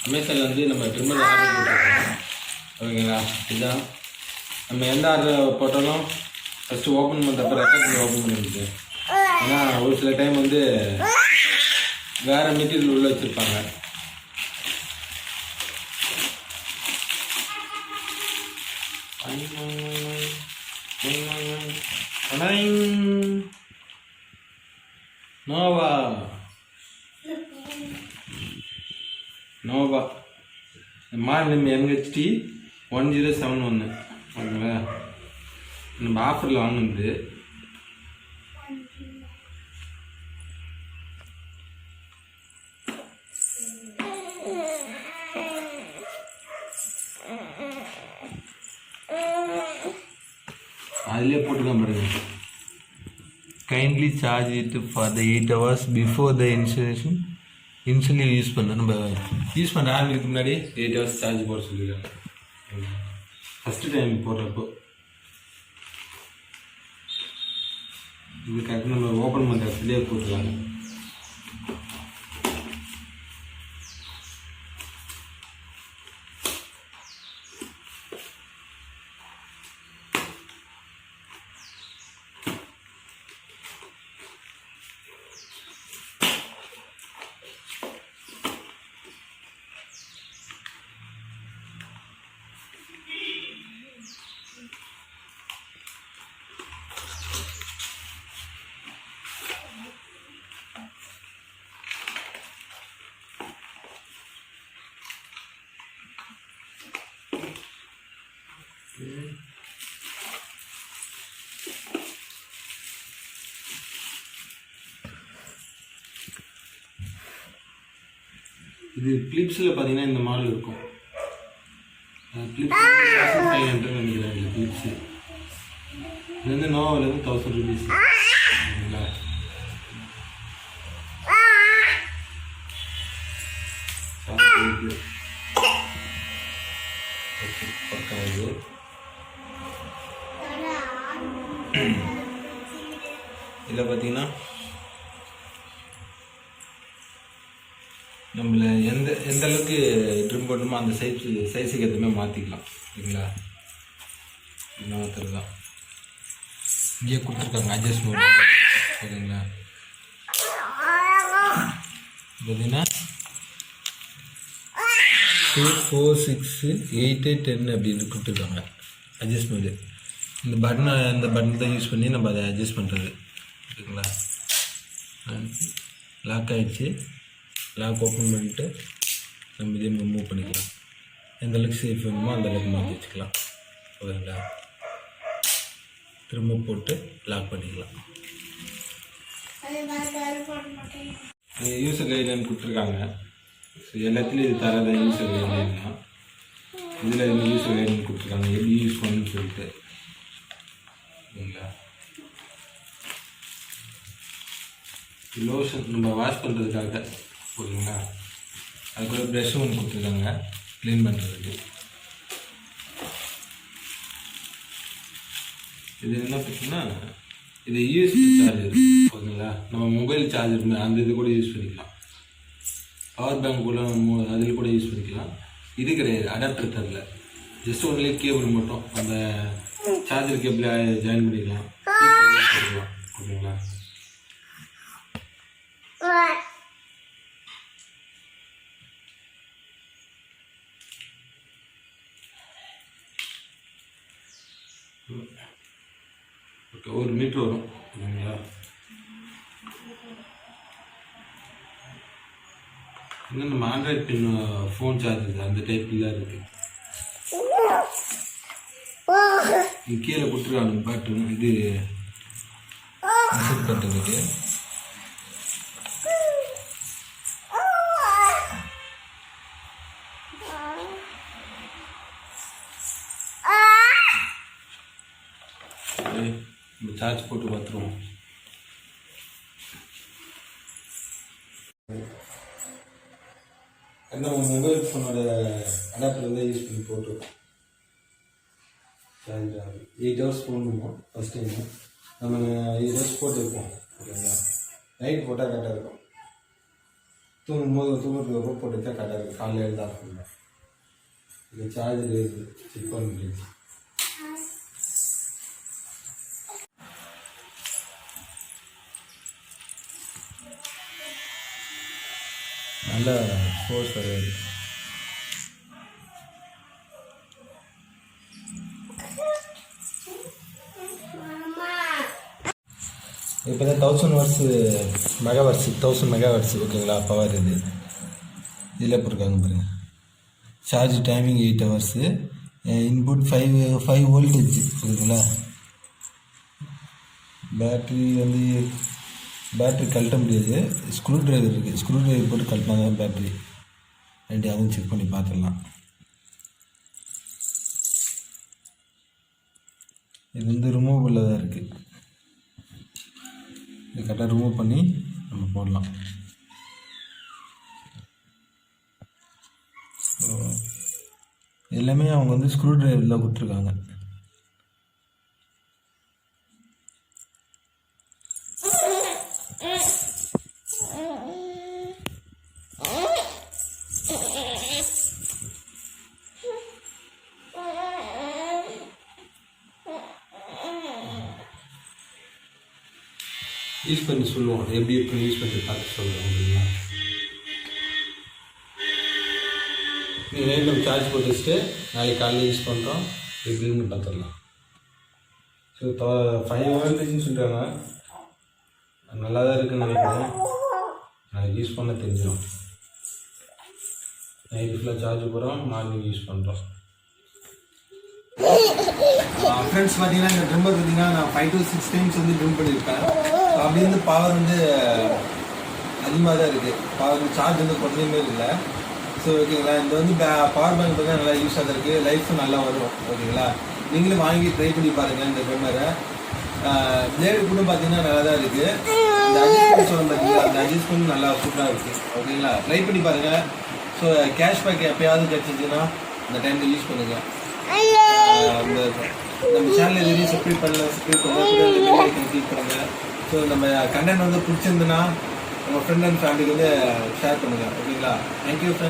அமேசானில் வந்து நம்ம ட்ரிம்மர் ஆர்டர் போட்டுருக்கோம். ஓகேங்களா? இதுதான் நம்ம எந்த ஆர்டர் போட்டாலும் ஃபஸ்ட்டு ஓப்பன் பண்ணுறப்ப ரெக்கார்ட் பண்ணி ஓப்பன் பண்ணிடுது. ஏன்னா ஒரு சில டைம் வந்து வேறு மெட்டீரியல் உள்ளே வச்சுருப்பாங்க. Nova Nova model MHT 1071. ஓகேங்களா? நம்ம ஆஃபரில் வாங்கினது. அதிலே போட்டுக்கலாம் பாருங்க. Kindly charge it for the 8 hours before the installation. Instantly use பண்ண நம்ம யூஸ் பண்ண ஆரம்பிக்கு முன்னாடி 8 hours சார்ஜ் போட சொல்லியிருக்காங்க. ஃபஸ்ட்டு டைம் போடுறப்போ இது கரெக்டாக நம்ம ஓப்பன் பண்ணுற இடத்துலேயே போட்டுருவாங்க. இது கிளிப்ஸில் பார்த்தீங்கன்னா இந்த மாடல் இருக்கும். கிளிப்ஸ் 1500 நினைக்கிறேன். இல்லை கிளிப்ஸு இது வந்து நோவாவிலேருந்து 1000 rupees. சரிங்களா? பக்கம் இது இதில் பார்த்தீங்கன்னா நம்மள எந்த அளவுக்கு ட்ரிம் பண்ணணுமோ அந்த சைஸுக்கு எதுவுமே மாற்றிக்கலாம். சரிங்களா? மாற்றுறது தான் இங்கேயே கொடுத்துருக்காங்க அட்ஜஸ்ட்மெண்ட். சரிங்களா? பார்த்தீங்கன்னா 2, 4, 6, 8, 10 அப்படின்னு கொடுத்துருக்காங்க அட்ஜஸ்ட்மெண்ட்டு. இந்த பட்டன் தான் யூஸ் பண்ணி நம்ம அதை அட்ஜஸ்ட் பண்ணுறது. ஓகேங்களா? லாக் ஆகிடுச்சு. லாக் ஓப்பன் பண்ணிட்டு நம்ம இதே மூவ் பண்ணிக்கலாம். எந்த அளவுக்கு சேஃப் வேணுமோ அந்த அளவுக்கு மாற்றி வச்சுக்கலாம். ஓகேங்களா? திரும்ப போட்டு லாக் பண்ணிக்கலாம். யூசர் கைட்லைன் கொடுத்துருக்காங்க. ஸோ எல்லாத்துலேயும் இது தரதான் யூசர் கைட்லைன் தான். இதில் யூசர் கைட்லைன் கொடுத்துருக்காங்க எப்படி யூஸ் பண்ணணும்னு சொல்லிட்டு. ஓகேங்களா? லோஷன் நம்ம வாஷ் பண்ணுறதுக்காக. ஓகேங்களா? அதுக்குள்ள ப்ரெஷ்ஷும் ஒன்று கொடுத்துருக்காங்க க்ளீன் பண்ணுறதுக்கு. இது என்ன பார்த்தீங்கன்னா இது யூஎஸ்பி சார்ஜர். ஓகேங்களா? நம்ம மொபைல் சார்ஜர் அந்த இது கூட யூஸ் பண்ணிக்கலாம். பவர் பேங்க் கூட அதில் கூட யூஸ் பண்ணிக்கலாம். இது கிடையாது, அடாப்டர் தரல. ஜஸ்ட் ஒன்லி கேபிள் மட்டும் அந்த சார்ஜர் கேபிள் ஜாயின் பண்ணிக்கலாம். ஓகேங்களா? ஓகே, 1 மீட்டர் வரும். ஓகேங்களா? இன்னும் நம்ம ஆண்ட்ராய்ட் பின் ஃபோன் சார்ஜர் அந்த டைப்பில் தான் இருக்குது. கீழே கொடுத்துருக்காங்க பட்டன். இது செட் பண்ணுறதுக்கு. நம்ம சார்ஜ் போட்டு பார்த்துருவோம். நம்ம மொபைல் ஃபோனோட அடாப்டர் வந்து யூஸ் பண்ணி போட்டுருக்கோம். சார்ஜ் ஆகுது. 8 hours போடணுமோ ஃபஸ்ட் டைமு. நம்ம 8 hours போட்டுருக்கோம். ஓகேங்களா? நைட் போட்டால் கரெக்டாக இருக்கும். தூங்குறதுக்கு அப்புறம் போட்டு வச்சா கரெக்டாக இருக்குது. காலையில் எழுத ஆஃப் பண்ணுறேன். இது சார்ஜர் இருக்குது, செக் பண்ணிட்டு நல்ல ஃபோர்ஸ் வருது. இப்போ தான் 1000 மெகாவாட்ஸ் ஓகேங்களா பவர். இது இதில் போட்டிருக்காங்க பாருங்க. Charge timing 8 hours, input 5 voltage இருக்குங்களா. பேட்ரி கழட்ட முடியாது, ஸ்க்ரூ ட்ரைவர் இருக்குது, ஸ்க்ரூ ட்ரைவர் போட்டு கழட்டினா தான் பேட்ரி. ரெண்டு அதுவும் செக் பண்ணி பார்த்துடலாம். இது வந்து ரிமூவபிளில் தான் இருக்குது. இது கரெக்டாக ரிமூவ் பண்ணி நம்ம போடலாம். எல்லாமே அவங்க வந்து ஸ்க்ரூ ட்ரைவர் தான் கொடுத்துருக்காங்க. யூஸ் பண்ணி சொல்லுவோம், எப்படி யூஸ் பண்ணி பார்த்து சொல்லுவோம் அப்படிங்களா. நீங்கள் நைட் நம்ம சார்ஜ் போட்டு வச்சுட்டு நாளைக்கு காலையில் யூஸ் பண்ணுறோம் எப்படின்னு பார்த்துடலாம். ஸோ 5 voltageன்னு சொல்கிறாங்க, நல்லா தான் இருக்குதுன்னு நினைக்கிறேன். நாளைக்கு யூஸ் பண்ண தெரிஞ்சிடும். நைட்டு ஃபுல்லாக சார்ஜ் போகிறோம், மார்னிங் யூஸ் பண்ணுறோம். ஃப்ரெண்ட்ஸ் பார்த்தீங்கன்னா இந்த ட்ரிம்மர் பார்த்தீங்கன்னா நான் 5 to 6 times வந்து ட்ரிம் பண்ணியிருப்பேன். அப்படி வந்து பவர் வந்து அதிகமாக தான் இருக்குது. பவர் சார்ஜ் வந்து கொஞ்சமே இல்லை. ஸோ ஓகேங்களா, இந்த வந்து பவர் பேங்க் பார்த்தா நல்லா யூஸாக இருக்குது, லைஃப்பும் நல்லா வரும். ஓகேங்களா, நீங்களும் வாங்கி ட்ரை பண்ணி பாருங்கள் இந்த ட்ரிம்மரை. பிளேடு கூட பார்த்தீங்கன்னா நல்லா தான் இருக்குது. இந்த அட்ஜஸ்ட்மெண்ட் சொல்ல பார்த்தீங்களா, அந்த அட்ஜஸ்ட்மெண்ட் நல்லா சூப்பராக இருக்குது. ஓகேங்களா, ட்ரை பண்ணி பாருங்கள். ஸோ கேஷ்பேக் எப்போயாவது கிடச்சிச்சின்னா இந்த டைமில் யூஸ் பண்ணுங்கள். நம்ம சேனல் எதுவும் சப்ஸ்கிரைப் பண்ணுங்கள். கிளிக் பண்ணுங்கள். ஸோ நம்ம கண்டென்ட் வந்து பிடிச்சிருந்துன்னா உங்கள் ஃப்ரெண்ட் அண்ட் ஃபேமிலிக்கு வந்து ஷேர் பண்ணுங்கள். ஓகேங்களா, தேங்க்யூ ஃப்ரெண்ட்.